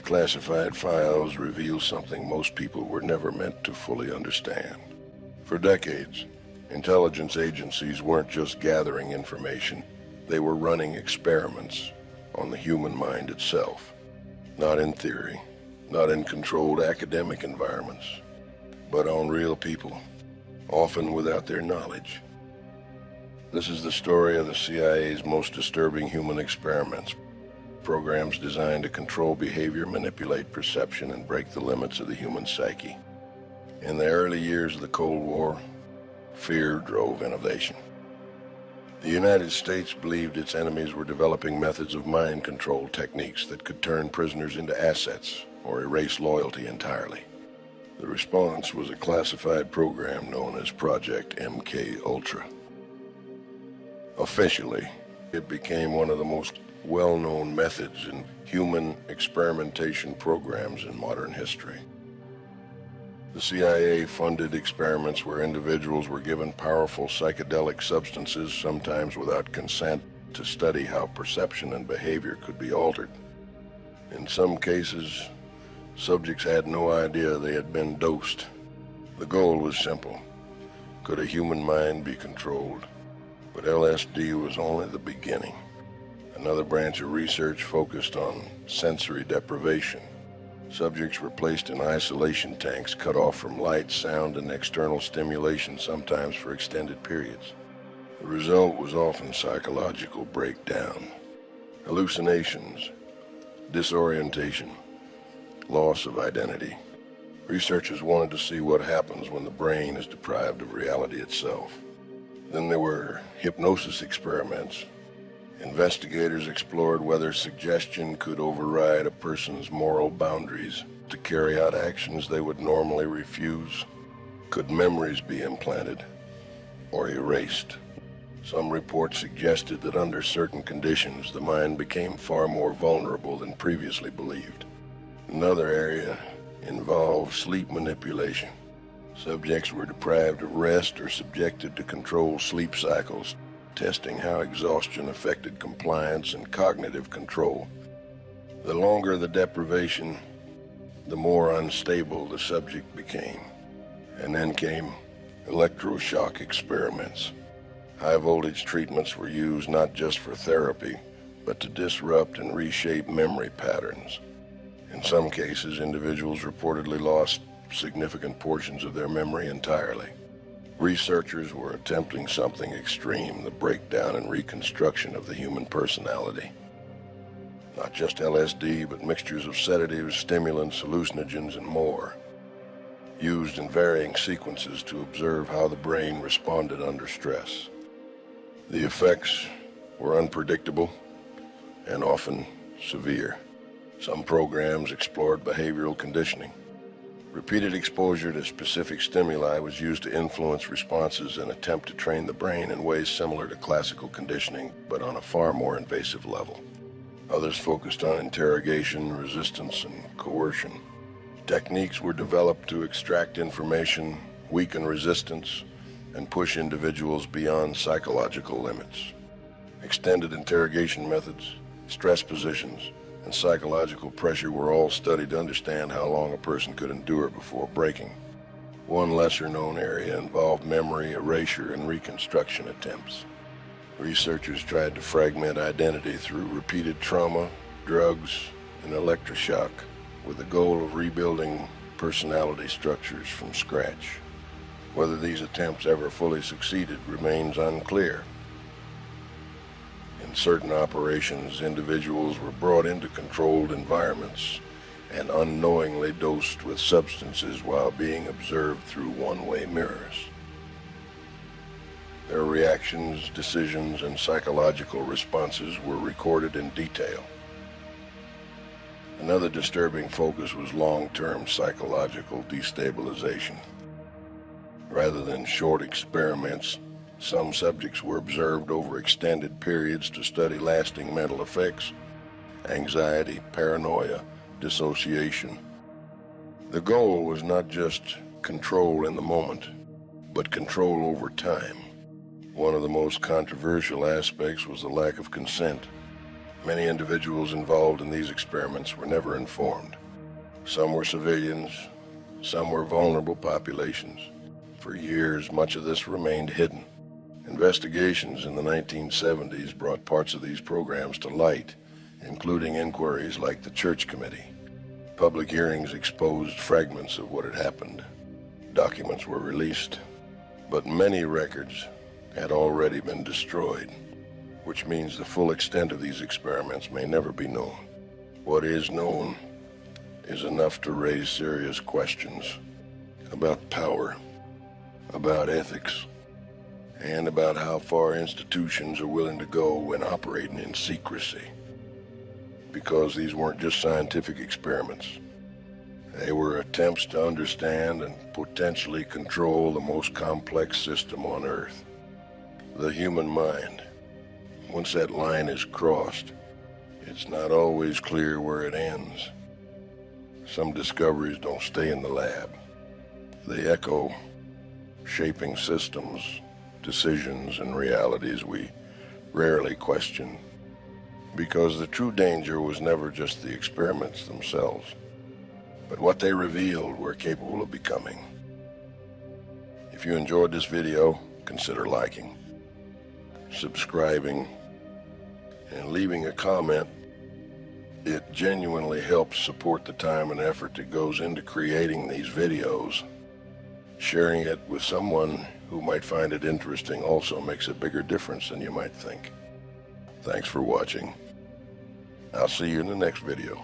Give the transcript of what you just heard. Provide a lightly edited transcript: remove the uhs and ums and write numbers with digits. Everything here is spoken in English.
Declassified files reveal something most people were never meant to fully understand. For decades, intelligence agencies weren't just gathering information, they were running experiments on the human mind itself. Not in theory, not in controlled academic environments, but on real people, often without their knowledge. This is the story of the CIA's most disturbing human experiments. Programs designed to control behavior, manipulate perception, and break the limits of the human psyche. In the early years of the Cold War, fear drove innovation. The United States believed its enemies were developing methods of mind control techniques that could turn prisoners into assets or erase loyalty entirely. The response was a classified program known as Project MK-Ultra. Officially, it became one of the most well-known methods in human experimentation programs in modern history. The CIA funded experiments where individuals were given powerful psychedelic substances, sometimes without consent, to study how perception and behavior could be altered. In some cases, subjects had no idea they had been dosed. The goal was simple. Could a human mind be controlled? But LSD was only the beginning. Another branch of research focused on sensory deprivation. Subjects were placed in isolation tanks cut off from light, sound, and external stimulation, sometimes for extended periods. The result was often psychological breakdown, hallucinations, disorientation, loss of identity. Researchers wanted to see what happens when the brain is deprived of reality itself. Then there were hypnosis experiments. Investigators explored whether suggestion could override a person's moral boundaries to carry out actions they would normally refuse. Could memories be implanted or erased? Some reports suggested that under certain conditions, the mind became far more vulnerable than previously believed. Another area involved sleep manipulation. Subjects were deprived of rest or subjected to controlled sleep cycles, testing how exhaustion affected compliance and cognitive control. The longer the deprivation, the more unstable the subject became. And then came electroshock experiments. High-voltage treatments were used not just for therapy, but to disrupt and reshape memory patterns. In some cases, individuals reportedly lost significant portions of their memory entirely. Researchers were attempting something extreme, the breakdown and reconstruction of the human personality. Not just LSD, but mixtures of sedatives, stimulants, hallucinogens, and more, used in varying sequences to observe how the brain responded under stress. The effects were unpredictable and often severe. Some programs explored behavioral conditioning. Repeated exposure to specific stimuli was used to influence responses and attempt to train the brain in ways similar to classical conditioning, but on a far more invasive level. Others focused on interrogation, resistance, and coercion. Techniques were developed to extract information, weaken resistance, and push individuals beyond psychological limits. Extended interrogation methods, stress positions, and psychological pressure were all studied to understand how long a person could endure before breaking. One lesser-known area involved memory, erasure, and reconstruction attempts. Researchers tried to fragment identity through repeated trauma, drugs, and electroshock, with the goal of rebuilding personality structures from scratch. Whether these attempts ever fully succeeded remains unclear. In certain operations, individuals were brought into controlled environments and unknowingly dosed with substances while being observed through one-way mirrors. Their reactions, decisions, and psychological responses were recorded in detail. Another disturbing focus was long-term psychological destabilization. Rather than short experiments, some subjects were observed over extended periods to study lasting mental effects, anxiety, paranoia, dissociation. The goal was not just control in the moment, but control over time. One of the most controversial aspects was the lack of consent. Many individuals involved in these experiments were never informed. Some were civilians, some were vulnerable populations. For years, much of this remained hidden. Investigations in the 1970s brought parts of these programs to light, including inquiries like the Church Committee. Public hearings exposed fragments of what had happened. Documents were released, but many records had already been destroyed, which means the full extent of these experiments may never be known. What is known is enough to raise serious questions about power, about ethics, and about how far institutions are willing to go when operating in secrecy. Because these weren't just scientific experiments. They were attempts to understand and potentially control the most complex system on Earth, the human mind. Once that line is crossed, it's not always clear where it ends. Some discoveries don't stay in the lab. They echo, shaping systems, decisions, and realities we rarely question. Because the true danger was never just the experiments themselves, but what they revealed we're capable of becoming. If you enjoyed this video, consider liking, subscribing, and leaving a comment. It genuinely helps support the time and effort that goes into creating these videos. Sharing it with someone who might find it interesting also makes a bigger difference than you might think. Thanks for watching. I'll see you in the next video.